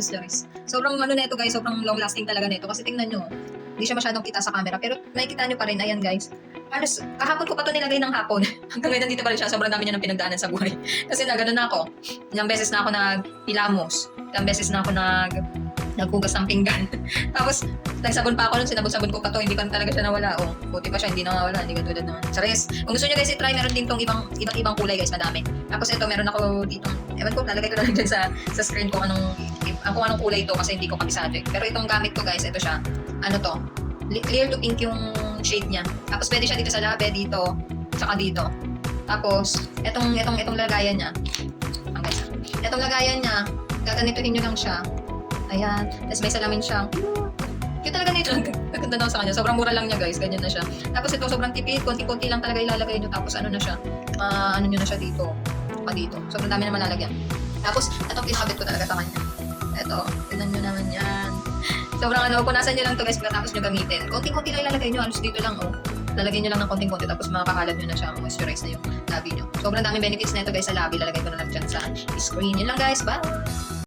Stories. Sobrang ano na ito guys, sobrang long lasting talaga nito kasi tingnan nyo, hindi siya masyadong kita sa camera pero nakikita nyo pa rin, ayan guys. Halos, kahapon ko pa ito nilagay ng hapon. Hanggang ngayon nandito pa rin siya, sobrang dami niya ng pinagdaanan sa buhay. Kasi na gano'n na ako. Ilang beses na ako nagpilamos. Ilang beses na ako naghugas ng pinggan. Tapos, nagsabon pa ako nun, sinabon-sabon ko pa to, hindi pa talaga siya nawala. Oh, buti pa siya, hindi nawawala, hindi katulad ng Charis. Kung gusto nyo guys i-try, meron din tong ibang kulay guys, madami. Tapos ito, meron ako dito, ewan ko, lalagay ko na lang dyan sa screen kung anong kulay ito kasi hindi ko kabisado. Pero itong gamit ko guys, ito siya, ano to, clear to pink yung shade niya. Tapos pwede siya dito sa labi, dito, tsaka dito. Tapos, itong lagayan niya. Itong lagayan niya, gaganituhin nyo lang siya. Ayan. Tapos may salamin siya. Cute talaga nito. Naganda na ako sa kanya. Sobrang mura lang niya guys. Ganyan na siya. Tapos ito sobrang tipid. Konti-konti lang talaga ilalagay nyo. Tapos ano na siya. Ano nyo na siya dito. Pa dito. Sobrang dami naman lalagyan. Tapos itong pinakabit ko talaga sa kanya. Ito. Tignan nyo naman yan. Sobrang punasan nyo lang to guys. Pagkatapos nyo gamitin. Konti-konti lang ilalagay nyo. Halos dito lang oh. Lalagyan nyo lang ng konting-konti tapos makakalat nyo na siya. Moisturize na yung labi nyo. Sobrang daming benefits na ito guys sa labi. Lalagay ko na lang dyan sa screen. Yun lang guys. Bye!